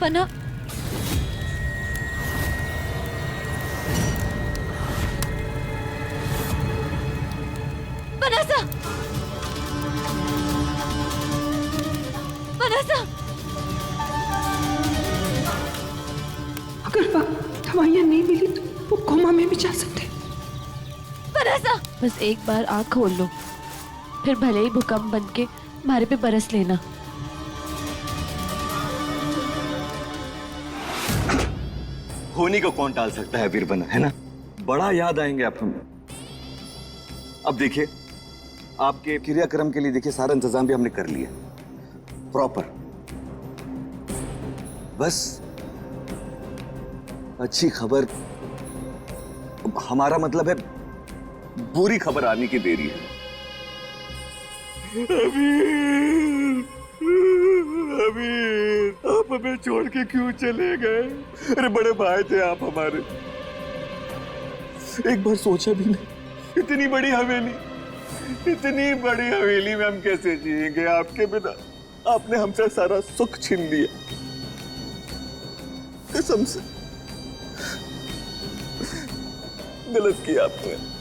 पना, बनासा, बनासा। अगर दवाइयाँ नहीं मिली तो वो कोमा में भी जा सकते। बनासा, बस एक बार आँख खोल लो, फिर भले ही भूकंप बन के हमारे पे बरस लेना। होनी को कौन टाल सकता है वीरबन, है ना? बड़ा याद आएंगे आप हमें। अब देखिए, आपके क्रियाक्रम के लिए देखिए सारा इंतजाम भी हमने कर लिया प्रॉपर। बस अच्छी खबर, हमारा मतलब है बुरी खबर आने की देरी है। अबीर, आप हमें छोड़ के क्यों चले गए? अरे बड़े भाई थे आप हमारे, एक बार सोचा भी नहीं। इतनी बड़ी हवेली, इतनी बड़ी हवेली में हम कैसे जिएंगे आपके बिना? आपने हमसे सारा सुख छीन लिया, कसम से गलत किया आपने।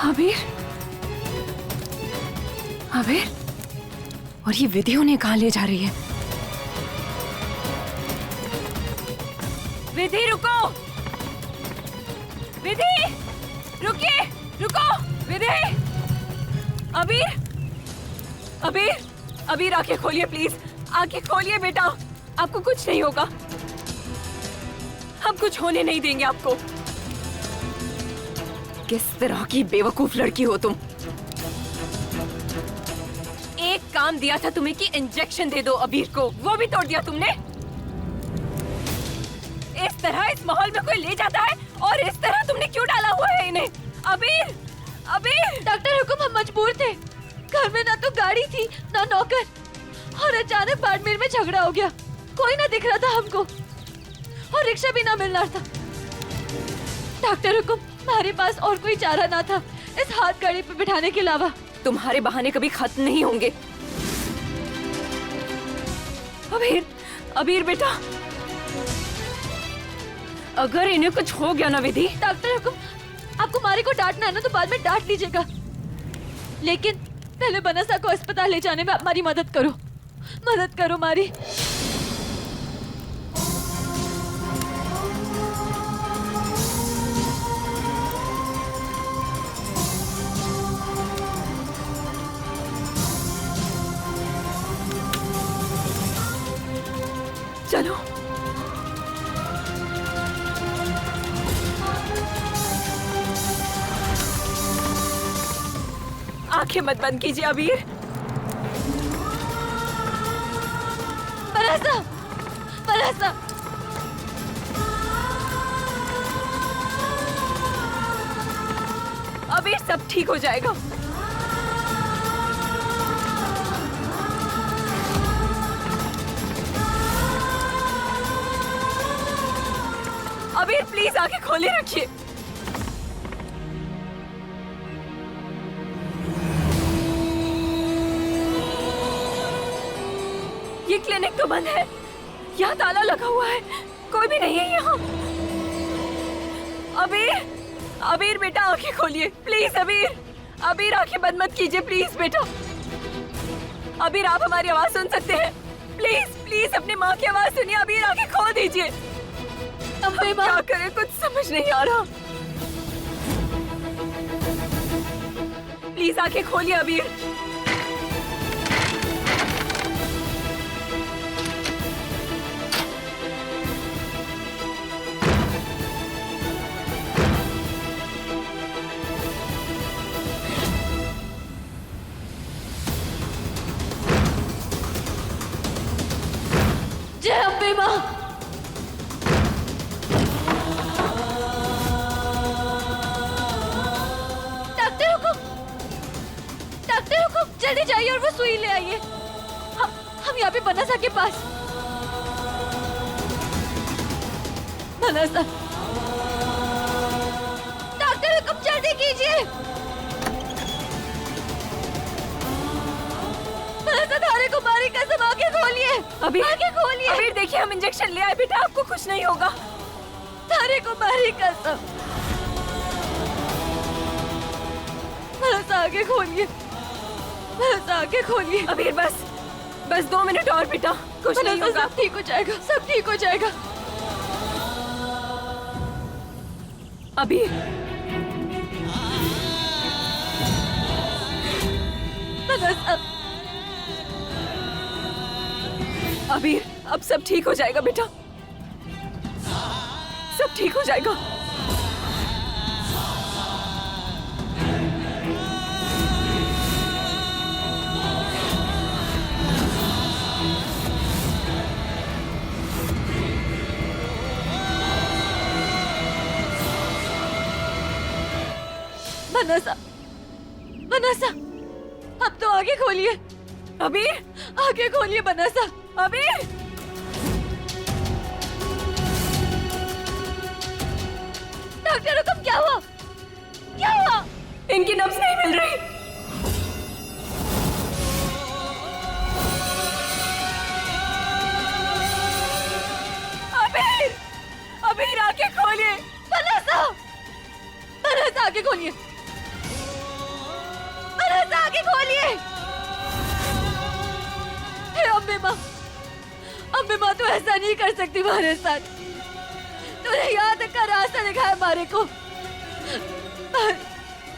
आबिर, आबिर, और ये विधि उन्हें कहाँ ले जा रही है? विधि रुको, विधि रुकिए, रुको, विधि। अबीर, अबीर, अबीर आंखें खोलिए प्लीज, आंखें खोलिए बेटा, आपको कुछ नहीं होगा, हम कुछ होने नहीं देंगे आपको। किस तरह की बेवकूफ लड़की हो तुम? एक काम दिया था तुम्हें कि इंजेक्शन दे दो अबीर को, वो भी तोड़ दिया तुमने। इस तरह इस माहौल में कोई ले जाता है और इस तरह तुमने क्यों डाला हुआ है इन्हें? अबीर, अबीर। डॉक्टर हुकुम, हम मजबूर थे, घर में ना तो गाड़ी थी ना नौकर, और अचानक बाड़मेर में झगड़ा हो गया, कोई ना दिख रहा था हमको और रिक्शा भी ना मिल रहा था। डॉक्टर हुकुम, हमारे पास और कोई चारा ना था इस हाथ गाड़ी पे बिठाने के अलावा। तुम्हारे बहाने कभी खत्म नहीं होंगे। अबीर, अबीर बेटा, अगर इन्हें कुछ हो गया ना विधि। डॉक्टर हुकुम, आपको मारी को डांटना है ना तो बाद में डांट लीजिएगा, लेकिन पहले बनसा को अस्पताल ले जाने में आप हमारी मदद करो, मदद करो मारी। चलो आंखें मत बंद कीजिए अबीर। बनसा, बनसा, अबीर सब ठीक हो जाएगा। अबीर प्लीज आंखें खोले रखिए। ये क्लिनिक तो बंद है, यहाँ ताला लगा हुआ है, कोई भी नहीं है यहाँ। अबीर, अबीर बेटा आंखें खोलिए प्लीज। अबीर, अबीर आंखें बंद मत कीजिए प्लीज बेटा। अबीर आप हमारी आवाज सुन सकते हैं? प्लीज प्लीज अपनी माँ की आवाज सुनिए। अबीर आंखें खोल दीजिए। अब क्या करें, कुछ समझ नहीं आ रहा। प्लीज आंखें खोलिए अबीर। जय अम्बे माँ। डॉक्टर हुकुम, डॉक्टर हुकुम, जल्दी जाइए और वो सुई ले आइए। हम यहाँ पे मनसा के पास। मनसा, डॉक्टर हुक्म जल्दी कीजिए। मनसा, धारे कुमारी कसम, आंखें खोलिए। अभी आंखें खोलिए। अभी देखिए, हम इंजेक्शन ले आए बेटा, आपको कुछ नहीं होगा। धारे कुमारी कसम। मनसा, आंखें खोलिए। मनसा, आंखें खोलिए। अबीर बस 2 मिनट और बेटा, कुछ नहीं मनसा, होगा। सब ठीक हो जाएगा, सब ठीक हो जाएगा। अबीर, मनसा, अबीर, अब सब ठीक हो जाएगा बेटा, सब ठीक हो जाएगा। मनसा, मनसा, अब तो आगे खोलिए। अबीर, आगे खोलिए मनसा। अबीर, डॉक्टर हुक्म, क्या हुआ? क्या हुआ? इनकी नब्ज नहीं मिल रही। अबीर, अबीर, आंखें खोलिए। मनसा, मनसा, आगे खोलिए। मनसा, आगे खोलिए। हे अम्बे माँ, अम्बे माँ, तू ऐसा नहीं कर सकती हमारे साथ। तूने यहाँ तक का रास्ता दिखाया हमारे को।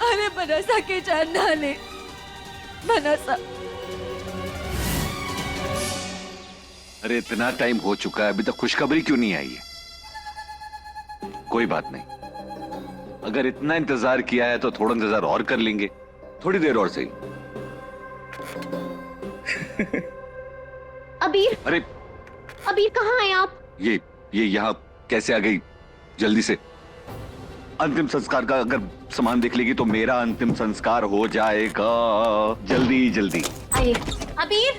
अरे मनसा की जान ना ले। मनसा, अरे इतना टाइम हो चुका है, अभी तक खुशखबरी क्यों नहीं आई है? कोई बात नहीं, अगर इतना इंतजार किया है तो थोड़ा इंतजार और कर लेंगे, थोड़ी देर और सही। अबीर, अरे अबीर कहाँ हैं आप? ये यहाँ कैसे आ गई जल्दी से? अंतिम संस्कार का अगर सामान देख लेगी तो मेरा अंतिम संस्कार हो जाएगा। जल्दी जल्दी आइए। अबीर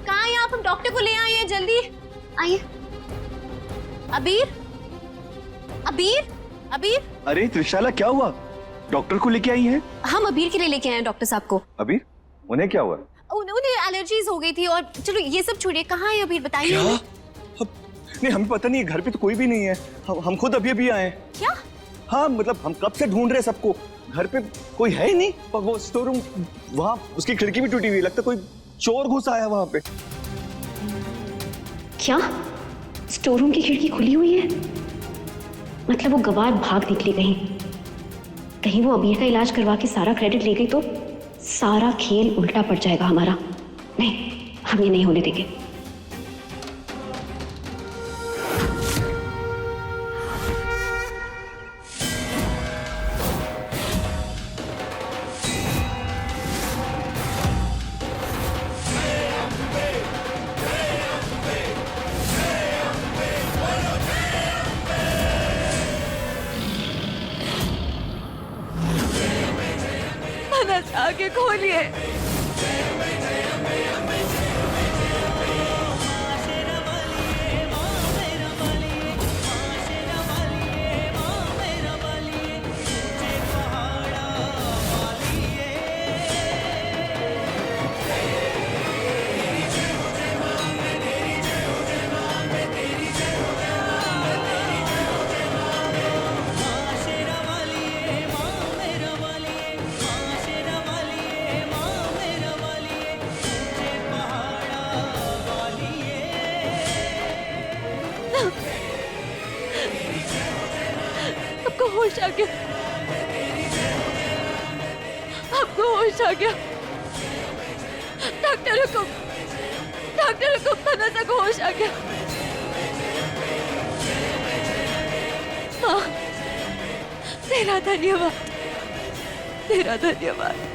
कहाँ हैं आप? हम डॉक्टर को ले आए हैं, जल्दी आइए। अबीर, अबीर, अबीर। अरे त्रिशाला, क्या हुआ? डॉक्टर को लेके आई हैं? हम अबीर के लिए लेके आए हैं डॉक्टर साहब को। अबीर, उन्हें क्या हुआ? उन्हें एलर्जीज हो गई थी। और चलो ये सब छोड़िए, कहाँ है अबीर, बताइए हमें। नहीं, हमें पता नहीं है, घर पे तो कोई भी नहीं है। हम खुद अभी आए हैं। क्या? हाँ, मतलब हम कब से ढूंढ रहे हैं सबको, घर पे कोई है ही नहीं। पर वो स्टोर रूम, वहाँ उसकी खिड़की भी टूटी हुई है, लगता कोई चोर घुस आया वहाँ पे। क्या स्टोर रूम की खिड़की खुली हुई है? मतलब वो गवार भाग निकली कहीं वो अबीर का इलाज करवा के सारा क्रेडिट ले गई तो सारा खेल उल्टा पड़ जाएगा हमारा। नहीं, हम ये नहीं होने देंगे। मनसा, आगे खोलिए। आपको होश आ गया? आपको होश आ गया? डॉक्टर हुकुम, डॉक्टर हुकुम, मनसा को होश आ गया। माँ, तेरा धन्यवाद, तेरा धन्यवाद।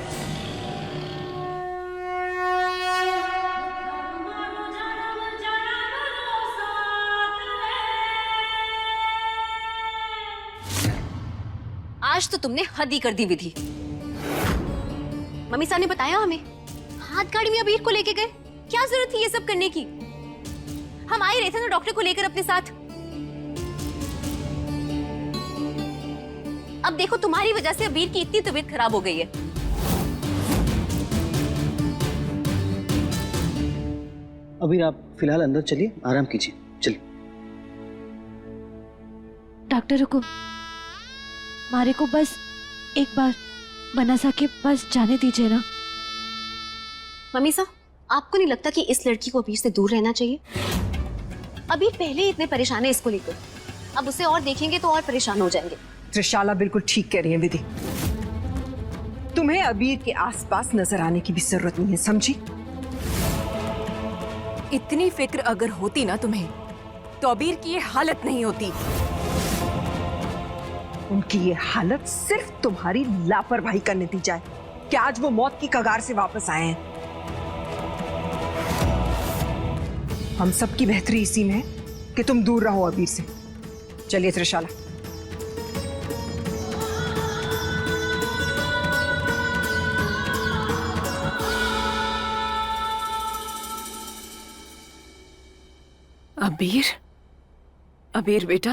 आज तो तुमने हद ही कर दी विधि। मम्मी साहब ने बताया हमें, हाथ गाड़ी में अबीर को लेके गए। क्या जरूरत थी ये सब करने की? हम आ ही रहे थे ना डॉक्टर को लेकर अपने साथ। अब देखो तुम्हारी वजह से अबीर की इतनी तबीयत खराब हो गई है। अबीर आप फिलहाल अंदर चलिए, आराम कीजिए, चलिए। डॉक्टर रुको, मारे को बस एक बार बनासा के पास जाने दीजिए ना। मम्मी साहब, आपको नहीं लगता कि इस लड़की को अबीर से दूर रहना चाहिए? अबीर पहले ही इतने परेशान है इसको लेकर, अब उसे और देखेंगे तो और परेशान हो जाएंगे। त्रिशाला बिल्कुल ठीक कह रही है विधि। तुम्हें अबीर के आसपास नजर आने की भी जरूरत नहीं है, समझी? इतनी फिक्र अगर होती ना तुम्हें तो अबीर की ये हालत नहीं होती। उनकी ये हालत सिर्फ तुम्हारी लापरवाही का नतीजा है कि आज वो मौत की कगार से वापस आए हैं। हम सबकी बेहतरी इसी में है कि तुम दूर रहो अबीर से। चलिए त्रिशाला। अबीर, अबीर बेटा,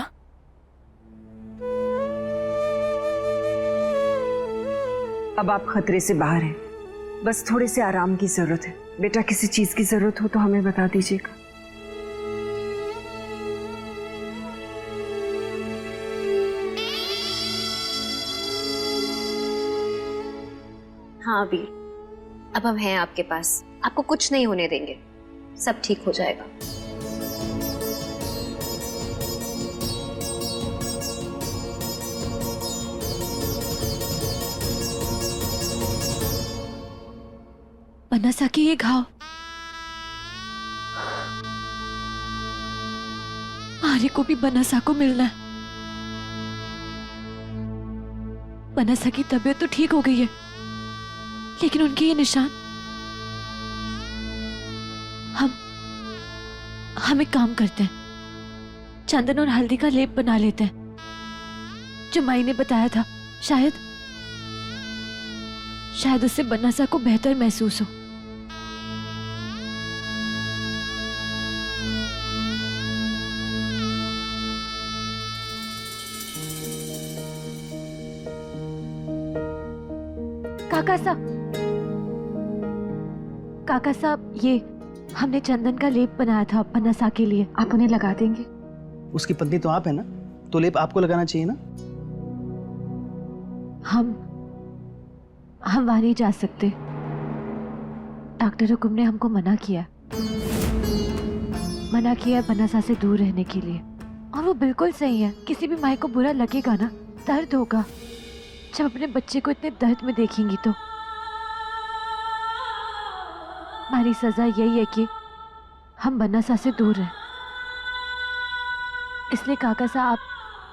अब आप खतरे से बाहर हैं, बस थोड़े से आराम की जरूरत है। बेटा किसी चीज की जरूरत हो तो हमें बता दीजिएगा। हाँ अबीर, अब हम हैं आपके पास, आपको कुछ नहीं होने देंगे, सब ठीक हो जाएगा। बनासा के ये घाव मारे को भी बनासा को मिलना है। बनासा की तबीयत तो ठीक हो गई है, लेकिन उनके ये निशान। हम एक काम करते हैं, चंदन और हल्दी का लेप बना लेते हैं जो माई ने बताया था। शायद उससे बनासा को बेहतर महसूस हो। काका साहब, ये हमने चंदन का लेप बनाया था बनासा के लिए, आप उन्हें लगा देंगे? उसकी पत्नी तो आप है ना, तो लेप आपको लगाना चाहिए ना। हम वहां नहीं जा सकते, डॉक्टर हुकुम ने हमको मना किया बनासा से दूर रहने के लिए। और वो बिल्कुल सही है, किसी भी माँ को बुरा लगेगा ना, दर्द होगा जब अपने बच्चे को इतने दर्द में देखेंगी। तो हमारी सजा यही है कि हम बनासा से दूर रहें। इसलिए काका साहब,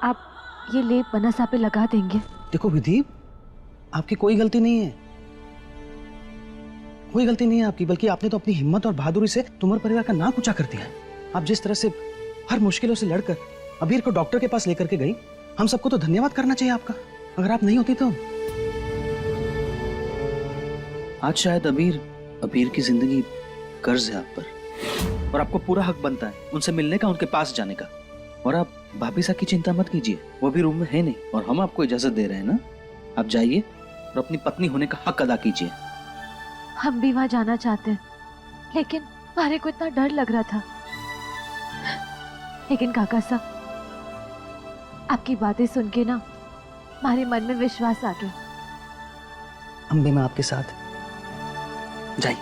आप ये लेप बनासा पे लगा देंगे? देखो विधि, आपकी कोई गलती नहीं है, कोई गलती नहीं है आपकी, बल्कि आपने तो अपनी हिम्मत और बहादुरी से तुम्हारे परिवार का नाक ऊंचा कर दिया है। आप जिस तरह से हर मुश्किलों से लड़कर अबीर को डॉक्टर के पास लेकर के गई, हम सबको तो धन्यवाद करना चाहिए आपका। अगर आप नहीं होती तो आज शायद अबीर की जिंदगी कर्ज है आप पर, और आपको पूरा हक बनता है उनसे मिलने का, उनके पास जाने का। और आप भाभी साहब की चिंता मत कीजिए, वो भी रूम में है नहीं, और हम आपको इजाजत दे रहे हैं ना। आप जाइए और अपनी पत्नी होने का हक अदा कीजिए। हम भी वहां जाना चाहते हैं, लेकिन हमारे को इतना डर लग रहा था। लेकिन काका साहब, आपकी बातें सुन के ना हमारे मन में विश्वास आ गया। हम भी मैं आपके साथ। जाइए।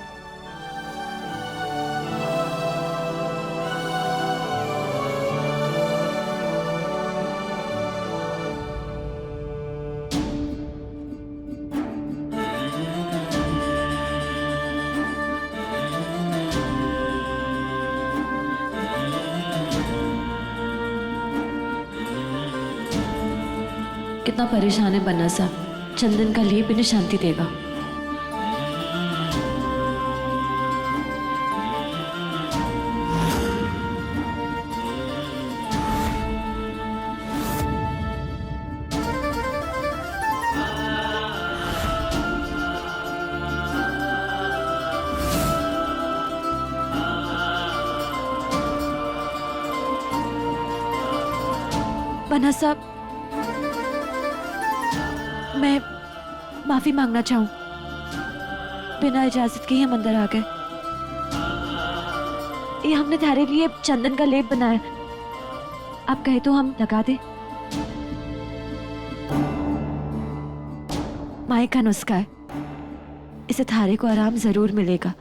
कितना परेशान है बनासा, चंदन का लेप इन्हें शांति देगा। बन्ना साहब, मैं माफी मांगना चाहूं। बिना इजाजत के ही हम अंदर आ गए। ये हमने तुम्हारे लिए चंदन का लेप बनाया, आप कहे तो हम लगा दे। माई का नुस्खा है, इसे थारे को आराम जरूर मिलेगा।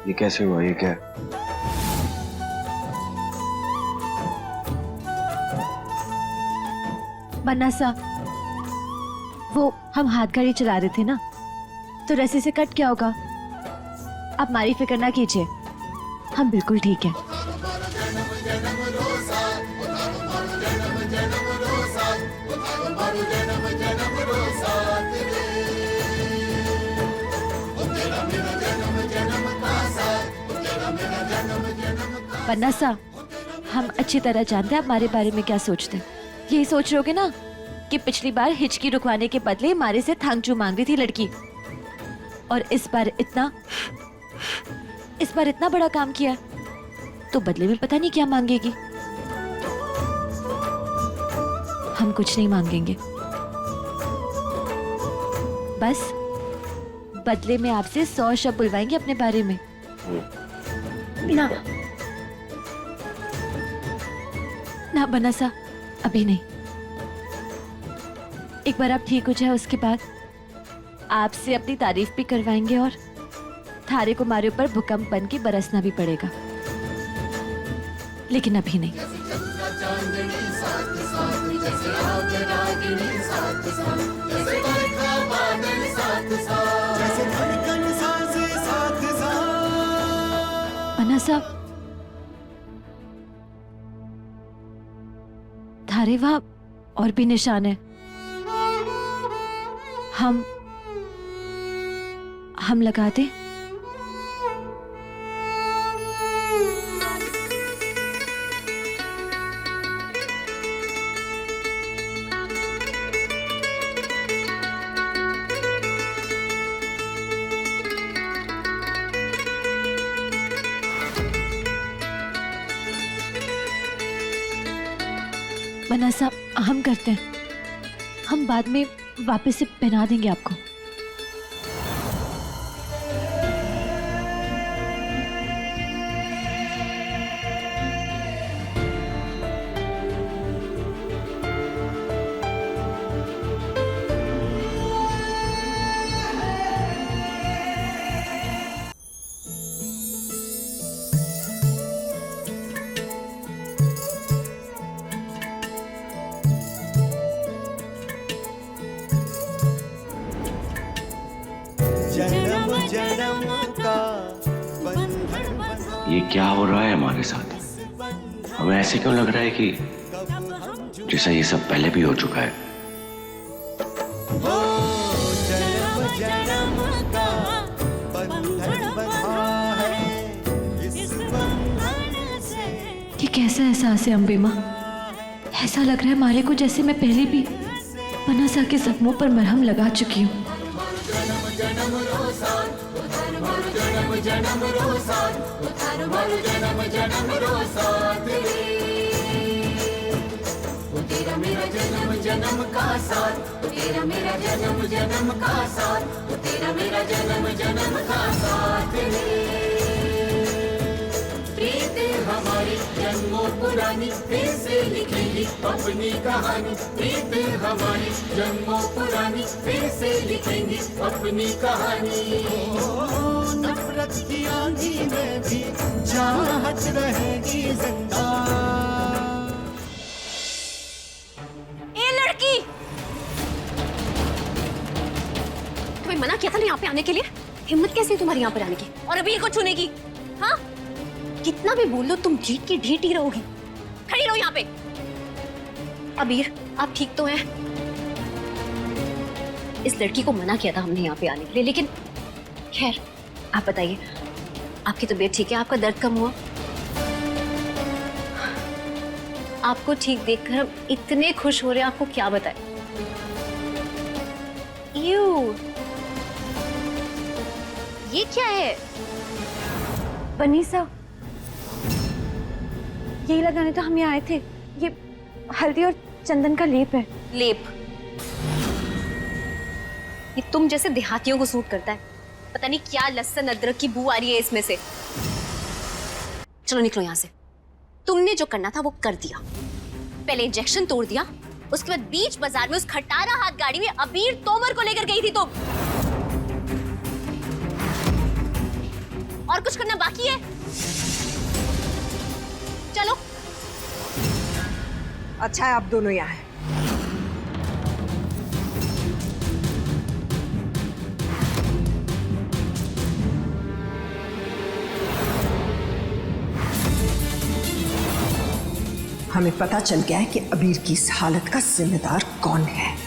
ये कैसे हुआ? ये क्या है? बन्ना साहब, वो हम हाथ गाड़ी चला रहे थे ना, तो रस्सी से कट क्या होगा? आप हमारी फिक्र ना कीजिए, हम बिल्कुल ठीक हैं। बन्ना साहब, हम अच्छी तरह जानते हैं आप हमारे बारे में क्या सोचते हैं। यही सोच रहे होगे ना कि पिछली बार हिचकी रुकवाने के बदले हमारे से थांगचू मांग रही थी लड़की, और इस बार इतना बड़ा काम किया, तो बदले में पता नहीं क्या मांगेगी। हम कुछ नहीं मांगेंगे, बस बदले में आपसे 100 शब्द बुलवाएंगे अपने बारे में। ना बन्ना साहब, अभी नहीं। एक बार आप ठीक हो जाए, उसके बाद आपसे अपनी तारीफ भी करवाएंगे और थारे को हमारे ऊपर भूकंप बन के बरसना भी पड़ेगा, लेकिन अभी नहीं। बन्ना साहब, थारे वहां और भी निशान है। हम लगा दें? बन्ना साहब, हम करते हैं, हम बाद में वापस से पहना देंगे आपको। ये क्या हो रहा है हमारे साथ? हमें ऐसे क्यों लग रहा है कि जैसा ये सब पहले भी हो चुका है। ये कैसा एहसास है अम्बे माँ? ऐसा लग रहा है हमारे को जैसे मैं पहले भी बन्ना साहब के जख्मों पर मरहम लगा चुकी हूँ। हमारी जन्मों पुरानी फिर से लिखेंगी अपनी कहानी। प्रीत हमारी जन्मों पुरानी फिर से लिखेंगी अपनी कहानी। नफरत की आंधी में भी चाहत रहेगी जिंदा। ए लड़की, तुम्हें मना किया था ना यहाँ पे आने के लिए? हिम्मत कैसे है तुम्हारी यहाँ पर आने की और अबीर को छूने की? हाँ, कितना भी बोल लो तुम ढीठ की ढीठ ही रहोगी। खड़ी रहो यहाँ पे। अबीर, आप ठीक तो हैं? इस लड़की को मना किया था हमने यहाँ पे आने के लिए, लेकिन खैर आप बताइए, आपकी तबीयत ठीक है? आपका दर्द कम हुआ? आपको ठीक देखकर हम इतने खुश हो रहे हैं, आपको क्या बताएं। ये क्या है? बनीसा, यही लगाने तो हम यहाँ आए थे। ये हल्दी और चंदन का लेप है। लेप? ये तुम जैसे देहातियों को सूट करता है। पता नहीं क्या लहसुन अदरक की बू आ रही है इसमें से। चलो निकलो यहाँ से। तुमने जो करना था वो कर दिया। पहले इंजेक्शन तोड़ दिया, उसके बाद बीच बाजार में उस खटारा हाथ गाड़ी में अबीर तोमर को लेकर गई थी तुम। और कुछ करना बाकी है? चलो। अच्छा है आप दोनों यहाँ हैं। हमें पता चल गया है कि अबीर की इस हालत का जिम्मेदार कौन है।